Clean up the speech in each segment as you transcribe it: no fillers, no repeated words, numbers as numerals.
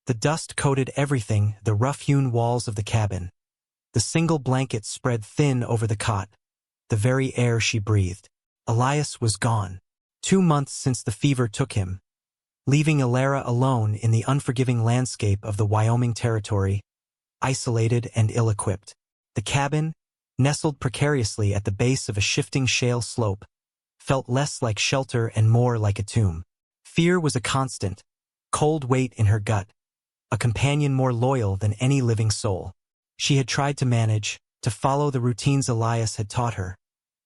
The dust coated everything, the rough-hewn walls of the cabin. The single blanket spread thin over the cot, the very air she breathed. Elias was gone. 2 months since the fever took him, leaving Alara alone in the unforgiving landscape of the Wyoming Territory, isolated and ill-equipped. The cabin, nestled precariously at the base of a shifting shale slope, felt less like shelter and more like a tomb. Fear was a constant, cold weight in her gut, a companion more loyal than any living soul. She had tried to manage, to follow the routines Elias had taught her,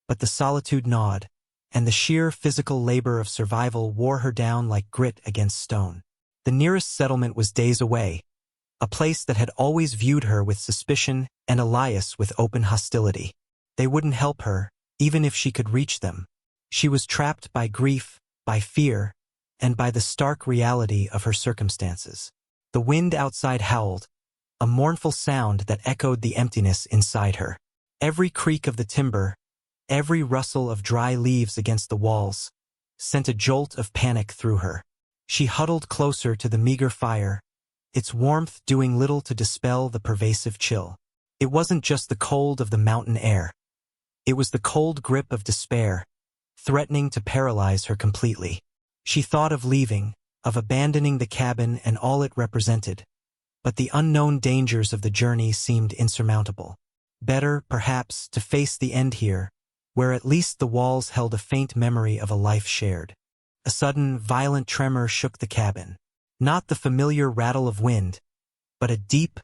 but the solitude gnawed, and the sheer physical labor of survival wore her down like grit against stone. The nearest settlement was days away, a place that had always viewed her with suspicion and Elias with open hostility. They wouldn't help her, even if she could reach them. She was trapped by grief, by fear, and by the stark reality of her circumstances. The wind outside howled, a mournful sound that echoed the emptiness inside her. Every creak of the timber, every rustle of dry leaves against the walls, sent a jolt of panic through her. She huddled closer to the meager fire, its warmth doing little to dispel the pervasive chill. It wasn't just the cold of the mountain air. It was the cold grip of despair, threatening to paralyze her completely. She thought of leaving, of abandoning the cabin and all it represented, but the unknown dangers of the journey seemed insurmountable. Better, perhaps, to face the end here, where at least the walls held a faint memory of a life shared. A sudden, violent tremor shook the cabin. Not the familiar rattle of wind, but a deep,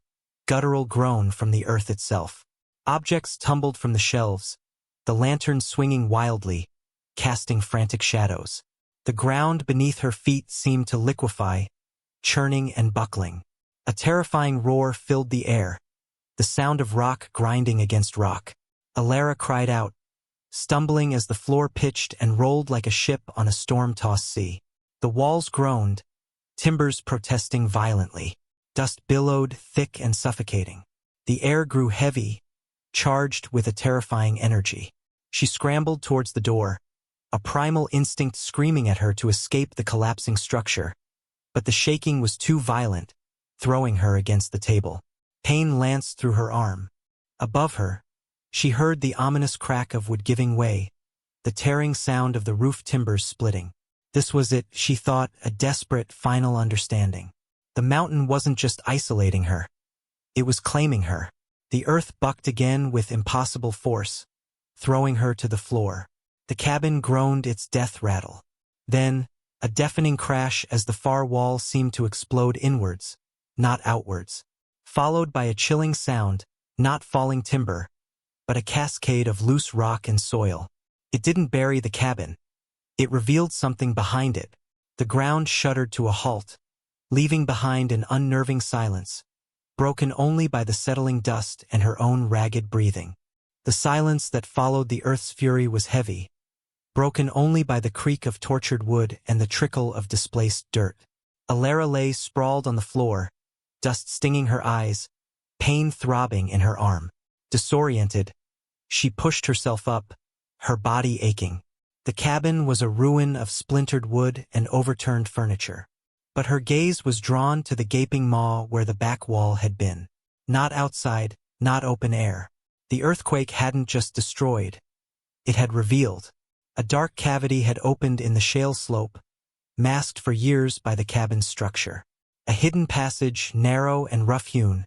guttural groan from the earth itself. Objects tumbled from the shelves, the lantern swinging wildly, casting frantic shadows. The ground beneath her feet seemed to liquefy, churning and buckling. A terrifying roar filled the air, the sound of rock grinding against rock. Alara cried out, stumbling as the floor pitched and rolled like a ship on a storm-tossed sea. The walls groaned, timbers protesting violently. Dust billowed, thick and suffocating. The air grew heavy, charged with a terrifying energy. She scrambled towards the door, a primal instinct screaming at her to escape the collapsing structure. But the shaking was too violent, throwing her against the table. Pain lanced through her arm. Above her, she heard the ominous crack of wood giving way, the tearing sound of the roof timbers splitting. This was it, she thought, a desperate, final understanding. The mountain wasn't just isolating her. It was claiming her. The earth bucked again with impossible force, throwing her to the floor. The cabin groaned its death rattle. Then, a deafening crash as the far wall seemed to explode inwards, not outwards, followed by a chilling sound, not falling timber, but a cascade of loose rock and soil. It didn't bury the cabin. It revealed something behind it. The ground shuddered to a halt, leaving behind an unnerving silence, broken only by the settling dust and her own ragged breathing. The silence that followed the earth's fury was heavy, broken only by the creak of tortured wood and the trickle of displaced dirt. Alara lay sprawled on the floor, dust stinging her eyes, pain throbbing in her arm. Disoriented, she pushed herself up, her body aching. The cabin was a ruin of splintered wood and overturned furniture. But her gaze was drawn to the gaping maw where the back wall had been. Not outside, not open air. The earthquake hadn't just destroyed. It had revealed. A dark cavity had opened in the shale slope, masked for years by the cabin's structure. A hidden passage, narrow and rough-hewn,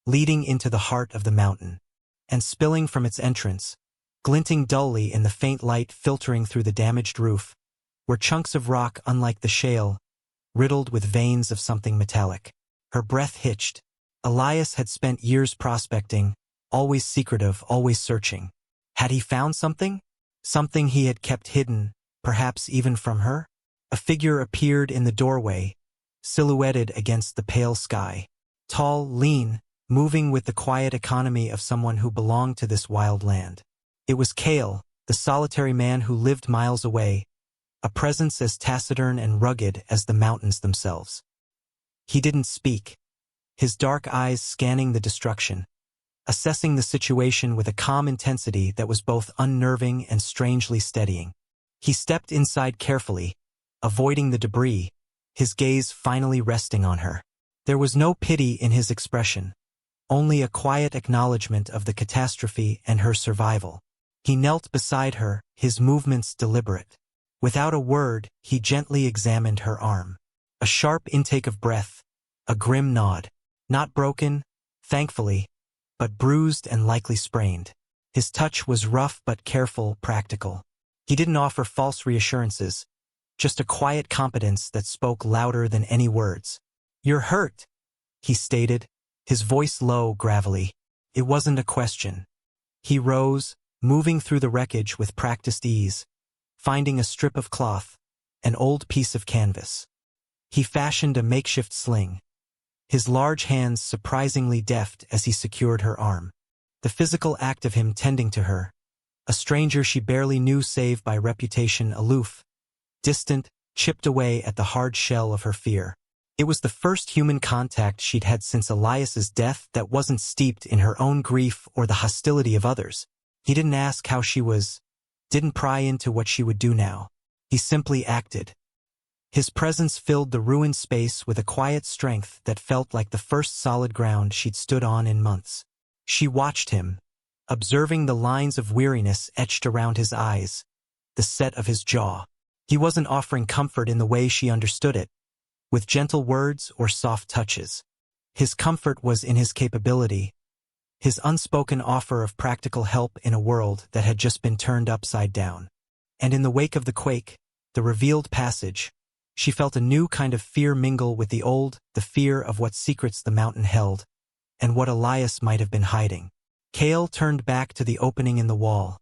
leading into the heart of the mountain. And spilling from its entrance, glinting dully in the faint light filtering through the damaged roof, were chunks of rock unlike the shale, riddled with veins of something metallic. Her breath hitched. Elias had spent years prospecting, always secretive, always searching. Had he found something? Something he had kept hidden, perhaps even from her? A figure appeared in the doorway, silhouetted against the pale sky. Tall, lean, moving with the quiet economy of someone who belonged to this wild land. It was Cale, the solitary man who lived miles away, a presence as taciturn and rugged as the mountains themselves. He didn't speak, his dark eyes scanning the destruction, assessing the situation with a calm intensity that was both unnerving and strangely steadying. He stepped inside carefully, avoiding the debris, his gaze finally resting on her. There was no pity in his expression, only a quiet acknowledgement of the catastrophe and her survival. He knelt beside her, his movements deliberate. Without a word, he gently examined her arm. A sharp intake of breath, a grim nod. Not broken, thankfully, but bruised and likely sprained. His touch was rough but careful, practical. He didn't offer false reassurances, just a quiet competence that spoke louder than any words. "You're hurt," he stated, his voice low, gravelly. It wasn't a question. He rose, moving through the wreckage with practiced ease, finding a strip of cloth, an old piece of canvas. He fashioned a makeshift sling, his large hands surprisingly deft as he secured her arm. The physical act of him tending to her, a stranger she barely knew save by reputation, aloof, distant, chipped away at the hard shell of her fear. It was the first human contact she'd had since Elias's death that wasn't steeped in her own grief or the hostility of others. He didn't ask how she was, didn't pry into what she would do now. He simply acted. His presence filled the ruined space with a quiet strength that felt like the first solid ground she'd stood on in months. She watched him, observing the lines of weariness etched around his eyes, the set of his jaw. He wasn't offering comfort in the way she understood it, with gentle words or soft touches. His comfort was in his capability, his unspoken offer of practical help in a world that had just been turned upside down. And in the wake of the quake, the revealed passage, she felt a new kind of fear mingle with the old, the fear of what secrets the mountain held, and what Elias might have been hiding. Cale turned back to the opening in the wall,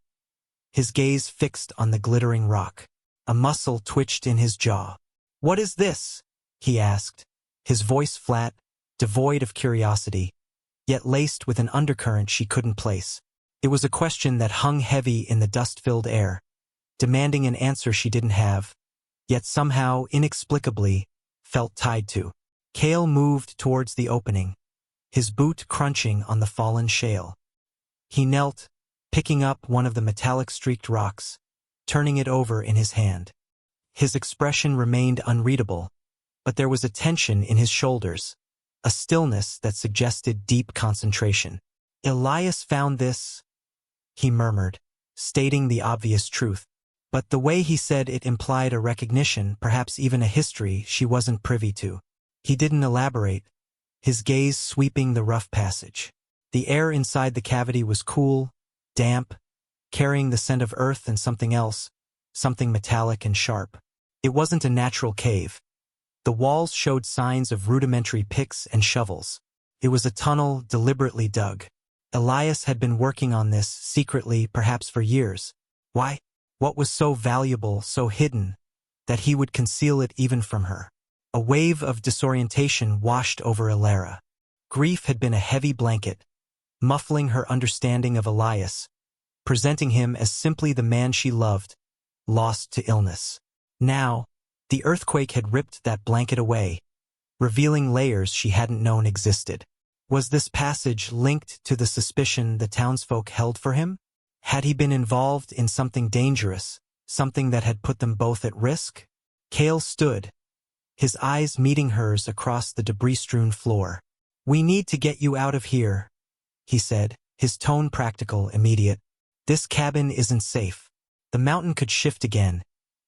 his gaze fixed on the glittering rock. A muscle twitched in his jaw. "What is this?" he asked, his voice flat, devoid of curiosity, yet laced with an undercurrent she couldn't place. It was a question that hung heavy in the dust-filled air, demanding an answer she didn't have, yet somehow, inexplicably, felt tied to. Cale moved towards the opening, his boot crunching on the fallen shale. He knelt, picking up one of the metallic-streaked rocks, turning it over in his hand. His expression remained unreadable, but there was a tension in his shoulders, a stillness that suggested deep concentration. "Elias found this," he murmured, stating the obvious truth. But the way he said it implied a recognition, perhaps even a history she wasn't privy to. He didn't elaborate, his gaze sweeping the rough passage. The air inside the cavity was cool, damp, carrying the scent of earth and something else, something metallic and sharp. It wasn't a natural cave. The walls showed signs of rudimentary picks and shovels. It was a tunnel deliberately dug. Elias had been working on this secretly, perhaps for years. Why? What was so valuable, so hidden, that he would conceal it even from her? A wave of disorientation washed over Elara. Grief had been a heavy blanket, muffling her understanding of Elias, presenting him as simply the man she loved, lost to illness. Now, the earthquake had ripped that blanket away, revealing layers she hadn't known existed. Was this passage linked to the suspicion the townsfolk held for him? Had he been involved in something dangerous, something that had put them both at risk? Cale stood, his eyes meeting hers across the debris-strewn floor. "We need to get you out of here," he said, his tone practical, immediate. "This cabin isn't safe. The mountain could shift again."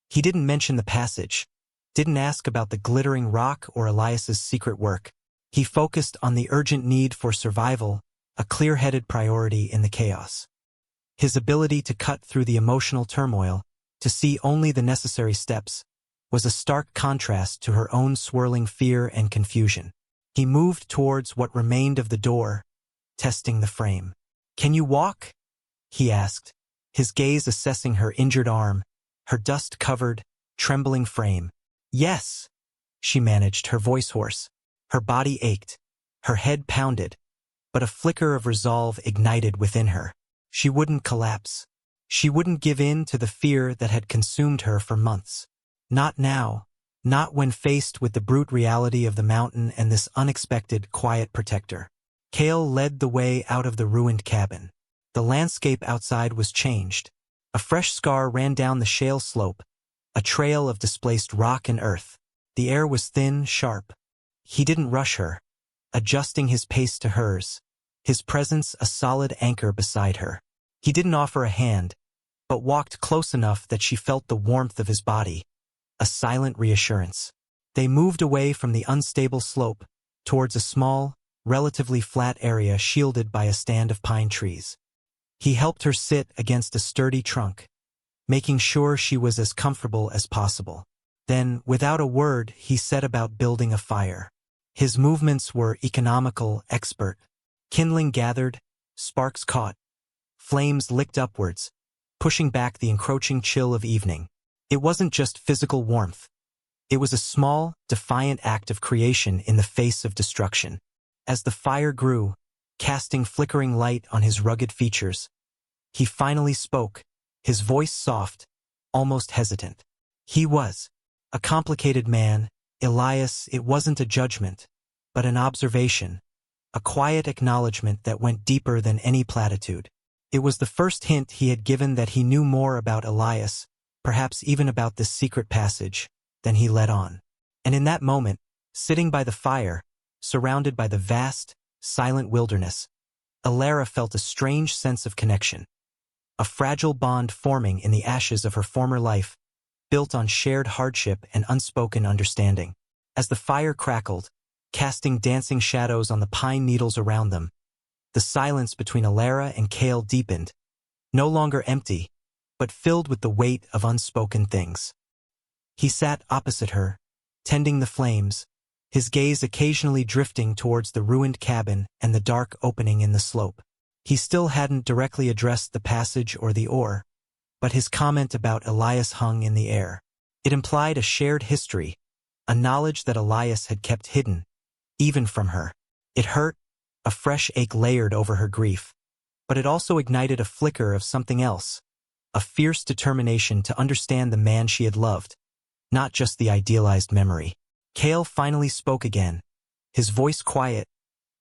He didn't mention the passage, didn't ask about the glittering rock or Elias's secret work. He focused on the urgent need for survival, a clear-headed priority in the chaos. His ability to cut through the emotional turmoil, to see only the necessary steps, was a stark contrast to her own swirling fear and confusion. He moved towards what remained of the door, testing the frame. "Can you walk?" he asked, his gaze assessing her injured arm, her dust-covered, trembling frame. "Yes," she managed, her voice hoarse. Her body ached, her head pounded, but a flicker of resolve ignited within her. She wouldn't collapse. She wouldn't give in to the fear that had consumed her for months. Not now, not when faced with the brute reality of the mountain and this unexpected, quiet protector. Cale led the way out of the ruined cabin. The landscape outside was changed. A fresh scar ran down the shale slope, a trail of displaced rock and earth. The air was thin, sharp. He didn't rush her. adjusting his pace to hers, his presence a solid anchor beside her. He didn't offer a hand, but walked close enough that she felt the warmth of his body, a silent reassurance. They moved away from the unstable slope, towards a small, relatively flat area shielded by a stand of pine trees. He helped her sit against a sturdy trunk, making sure she was as comfortable as possible. Then, without a word, he set about building a fire. His movements were economical, expert. Kindling gathered, sparks caught, flames licked upwards, pushing back the encroaching chill of evening. It wasn't just physical warmth. It was a small, defiant act of creation in the face of destruction. As the fire grew, casting flickering light on his rugged features, he finally spoke, his voice soft, almost hesitant. He was a complicated man, Elias. It wasn't a judgment, but an observation, a quiet acknowledgement that went deeper than any platitude. It was the first hint he had given that he knew more about Elias, perhaps even about this secret passage, than he let on. And in that moment, sitting by the fire, surrounded by the vast, silent wilderness, Alara felt a strange sense of connection. A fragile bond forming in the ashes of her former life, built on shared hardship and unspoken understanding. As the fire crackled, casting dancing shadows on the pine needles around them, the silence between Alara and Cale deepened, no longer empty, but filled with the weight of unspoken things. He sat opposite her, tending the flames, his gaze occasionally drifting towards the ruined cabin and the dark opening in the slope. He still hadn't directly addressed the passage or the ore, but his comment about Elias hung in the air. It implied a shared history, a knowledge that Elias had kept hidden, even from her. It hurt, a fresh ache layered over her grief, but it also ignited a flicker of something else, a fierce determination to understand the man she had loved, not just the idealized memory. Cale finally spoke again, his voice quiet,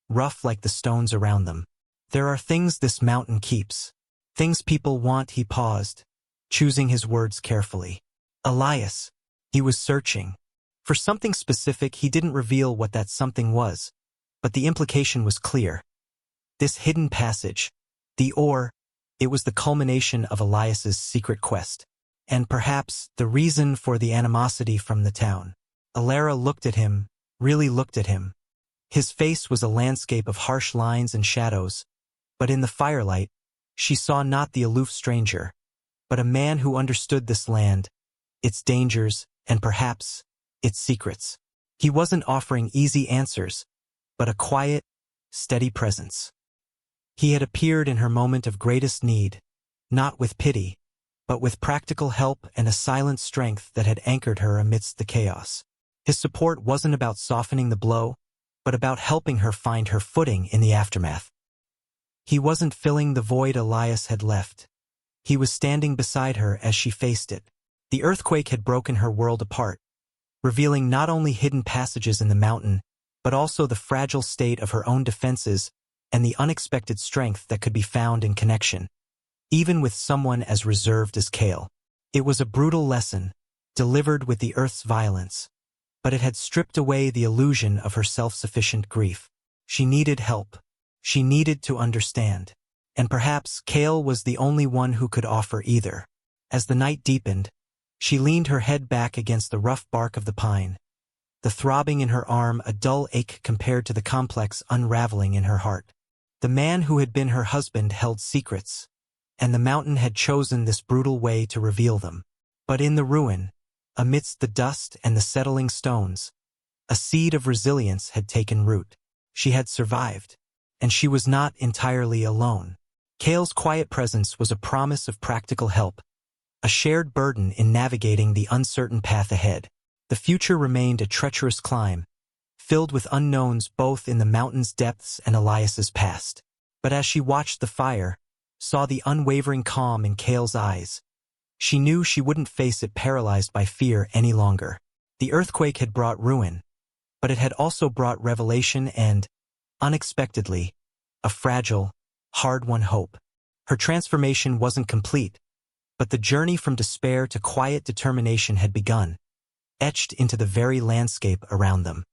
rough like the stones around them. There are things this mountain keeps, things people want. He paused, choosing his words carefully. Elias. He was searching for something specific. He didn't reveal what that something was, but the implication was clear. This hidden passage, the ore, it was the culmination of Elias's secret quest, and perhaps the reason for the animosity from the town. Alara looked at him, really looked at him. His face was a landscape of harsh lines and shadows, but in the firelight, she saw not the aloof stranger, but a man who understood this land, its dangers, and perhaps its secrets. He wasn't offering easy answers, but a quiet, steady presence. He had appeared in her moment of greatest need, not with pity, but with practical help and a silent strength that had anchored her amidst the chaos. His support wasn't about softening the blow, but about helping her find her footing in the aftermath. He wasn't filling the void Elias had left. He was standing beside her as she faced it. The earthquake had broken her world apart, revealing not only hidden passages in the mountain, but also the fragile state of her own defenses and the unexpected strength that could be found in connection, even with someone as reserved as Cale. It was a brutal lesson, delivered with the earth's violence, but it had stripped away the illusion of her self-sufficient grief. She needed help. She needed to understand. And perhaps Cale was the only one who could offer either. As the night deepened, she leaned her head back against the rough bark of the pine, the throbbing in her arm a dull ache compared to the complex unraveling in her heart. The man who had been her husband held secrets, and the mountain had chosen this brutal way to reveal them. But in the ruin, amidst the dust and the settling stones, a seed of resilience had taken root. She had survived, and she was not entirely alone. Cale's quiet presence was a promise of practical help, a shared burden in navigating the uncertain path ahead. The future remained a treacherous climb, filled with unknowns both in the mountain's depths and Elias's past. But as she watched the fire, saw the unwavering calm in Cale's eyes, she knew she wouldn't face it paralyzed by fear any longer. The earthquake had brought ruin, but it had also brought revelation and, unexpectedly, a fragile, hard-won hope. Her transformation wasn't complete, but the journey from despair to quiet determination had begun, etched into the very landscape around them.